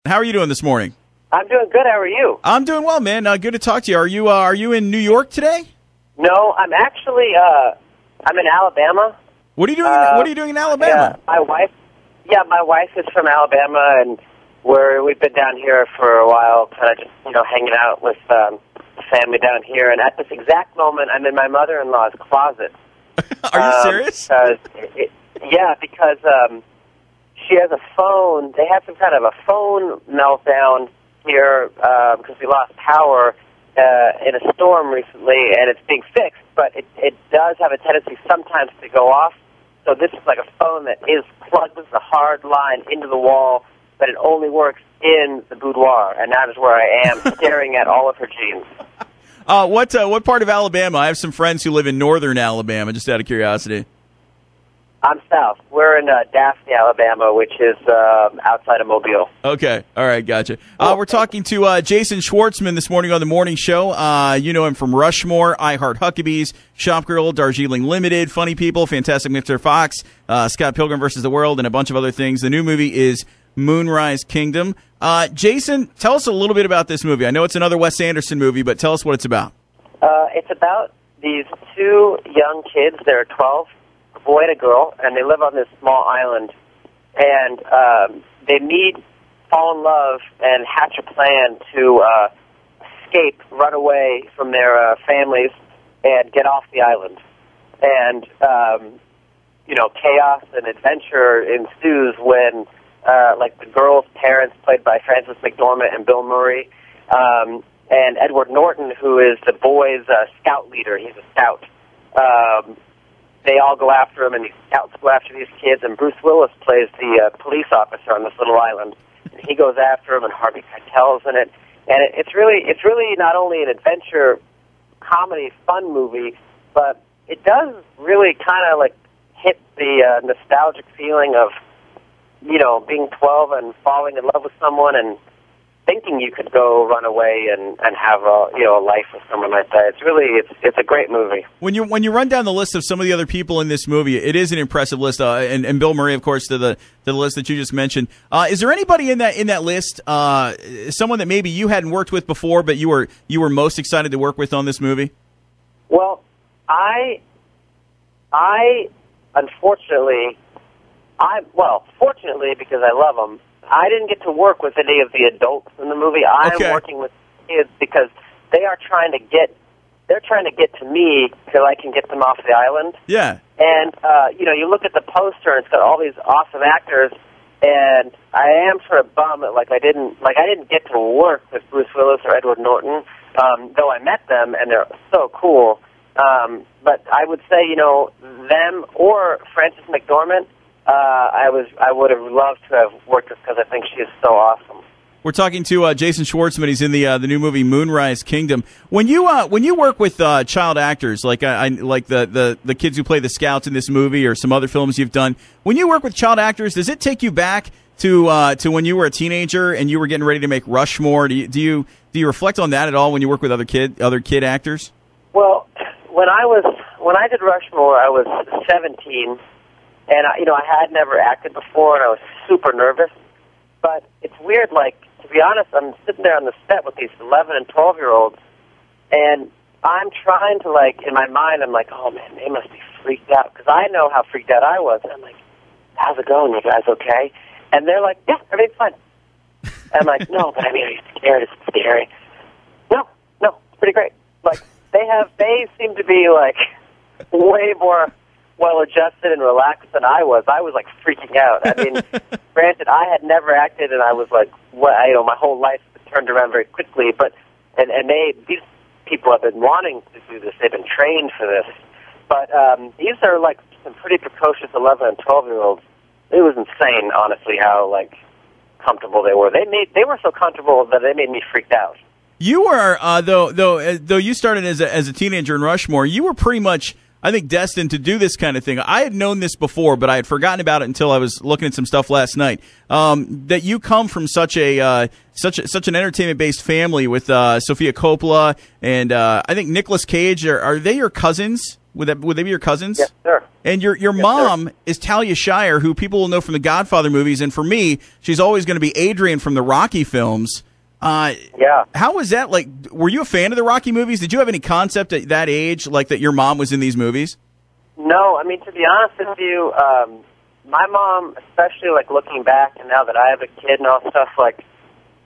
How are you doing this morning? I'm doing good. How are you? I'm doing well, man. Good to talk to you. Are you in New York today? No, I'm actually I'm in Alabama. What are you doing? What are you doing in Alabama? My wife is from Alabama, and we've been down here for a while, kind of just hanging out with the family down here. And at this exact moment, I'm in my mother-in-law's closet. Are you serious? Because she has a phone. They had some kind of a phone meltdown here because we lost power in a storm recently, and it's being fixed, but it does have a tendency sometimes to go off. So this is like a phone that is plugged with a hard line into the wall, but it only works in the boudoir, and that is where I am staring at all of her jeans. What part of Alabama? I have some friends who live in northern Alabama, just out of curiosity. I'm south. We're in Daphne, Alabama, which is outside of Mobile. Okay. All right. Gotcha. We're talking to Jason Schwartzman this morning on the morning show. You know him from Rushmore, I Heart Huckabees, Shop Girl, Darjeeling Limited, Funny People, Fantastic Mr. Fox, Scott Pilgrim vs. the World, and a bunch of other things. The new movie is Moonrise Kingdom. Jason, tell us a little bit about this movie. I know it's another Wes Anderson movie, but tell us what it's about. It's about these two young kids. They're 12. Boy and a girl, and they live on this small island, and they meet, fall in love, and hatch a plan to escape, run away from their families, and get off the island. And, chaos and adventure ensues when, the girl's parents, played by Frances McDormand and Bill Murray, and Edward Norton, who is the boy's scout leader. He's a scout. They all go after him, and these scouts go after these kids, and Bruce Willis plays the police officer on this little island. And he goes after him, and Harvey Keitel's in it. And it's really not only an adventure, comedy, fun movie, but it does really kind of hit the nostalgic feeling of, being 12 and falling in love with someone and thinking you could go run away and have a life with someone like that. It's a great movie. When you run down the list of some of the other people in this movie, it is an impressive list. And Bill Murray, of course, to the list that you just mentioned. Is there anybody in that list, someone that maybe you hadn't worked with before, but you were most excited to work with on this movie? Well, I fortunately, because I love them, I didn't get to work with any of the adults in the movie. I'm working with kids because they're trying to get to me so I can get them off the island. Yeah. And you look at the poster and it's got all these awesome actors, and I am sort of bummed that I didn't get to work with Bruce Willis or Edward Norton, though I met them and they're so cool. But I would say them or Frances McDormand. I would have loved to have worked with because I think she is so awesome. We're talking to Jason Schwartzman. He's in the new movie Moonrise Kingdom. When you work with child actors like the kids who play the scouts in this movie or some other films you've done, when you work with child actors, does it take you back to when you were a teenager and you were getting ready to make Rushmore? Do you reflect on that at all when you work with other kid actors? Well, when I did Rushmore, I was 17. And, I had never acted before, and I was super nervous. But it's weird, to be honest, I'm sitting there on the set with these 11- and 12-year-olds, and I'm trying to, in my mind, I'm like, oh, man, they must be freaked out, because I know how freaked out I was. And I'm like, how's it going, you guys okay? And they're like, yeah, everything's fine. And I'm like, no, but are you scared? It's scary. No, it's pretty great. They seem to be, way more well-adjusted and relaxed than I was. I was, freaking out. I mean, granted, I had never acted, and I was my whole life turned around very quickly, but, and these people have been wanting to do this. They've been trained for this. But these are, some pretty precocious 11 and 12-year-olds. It was insane, honestly, how, comfortable they were. They were so comfortable that they made me freaked out. You were, though you started as a teenager in Rushmore, you were pretty much, I think, destined to do this kind of thing. I had known this before, but I had forgotten about it until I was looking at some stuff last night. That you come from such an entertainment-based family with Sofia Coppola and I think Nicolas Cage. Are they your cousins? Would they be your cousins? Yes, sir. And your mom is Talia Shire, who people will know from the Godfather movies, and for me, she's always going to be Adrian from the Rocky films. Yeah. How was that? Like, were you a fan of the Rocky movies? Did you have any concept at that age, like that your mom was in these movies? No, I mean, to be honest with you, my mom, especially like looking back, and now that I have a kid and all stuff, like,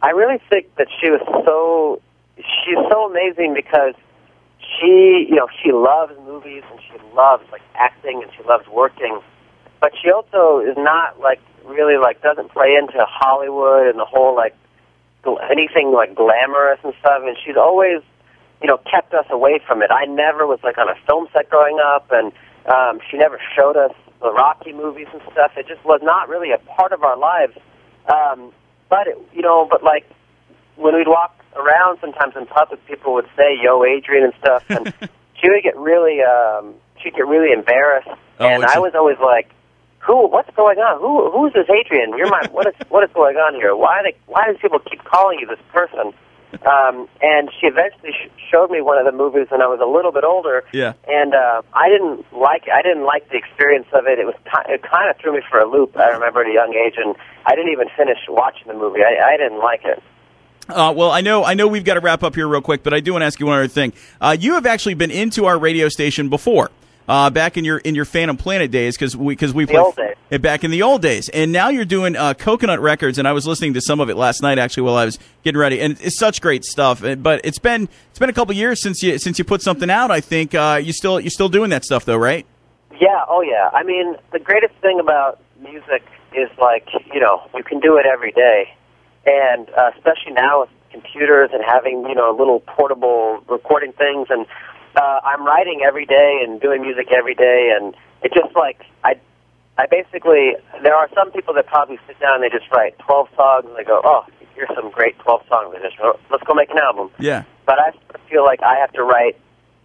I really think that she's so amazing because she loves movies and she loves like acting and she loves working, but she also is not like really like doesn't play into Hollywood and the whole like anything like glamorous and stuff, and she's always, kept us away from it. I never was like on a film set growing up, and she never showed us the Rocky movies and stuff. It just was not really a part of our lives. But like when we'd walk around sometimes in public, people would say, "Yo, Adrian," and stuff, and she would get really, embarrassed, and I was always like, what's going on? Who's this Adrian? What is going on here? Why do people keep calling you this person? And she eventually showed me one of the movies when I was a little bit older. Yeah. And I didn't like it. I didn't like the experience of it. It kind of threw me for a loop. I remember at a young age, and I didn't even finish watching the movie. I didn't like it. Well, I know we've got to wrap up here real quick, but I do want to ask you one other thing. You have actually been into our radio station before. Back in your Phantom Planet days, because we played back in the old days, and now you're doing Coconut Records, and I was listening to some of it last night actually while I was getting ready, and it's such great stuff. But it's been a couple years since you put something out. I think you're still doing that stuff though, right? Yeah. Oh yeah. I mean, the greatest thing about music is like you can do it every day, and especially now with computers and having little portable recording things and. I'm writing every day and doing music every day, and it just like I basically there are some people that probably sit down and they just write 12 songs and they go, oh, here's some great 12 songs. They just let's go make an album. Yeah. But I feel like I have to write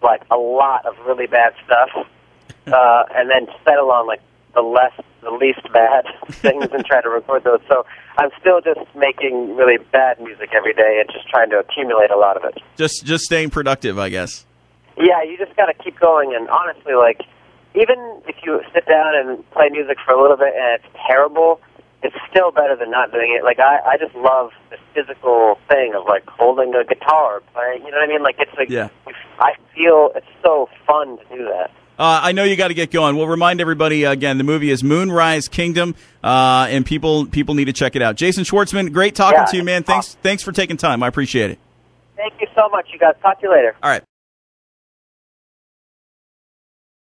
like a lot of really bad stuff, and then settle on like the least bad things and try to record those. So I'm still just making really bad music every day and just trying to accumulate a lot of it. Just staying productive, I guess. Yeah, you just got to keep going, and honestly, like, even if you sit down and play music for a little bit and it's terrible, it's still better than not doing it. Like, I just love the physical thing of, like, holding a guitar, playing, you know what I mean? Like, it's like, yeah. I feel it's so fun to do that. I know you got to get going. We'll remind everybody again. The movie is Moonrise Kingdom, and people need to check it out. Jason Schwartzman, great talking to you, man. Thanks for taking time. I appreciate it. Thank you so much, you guys. Talk to you later. All right.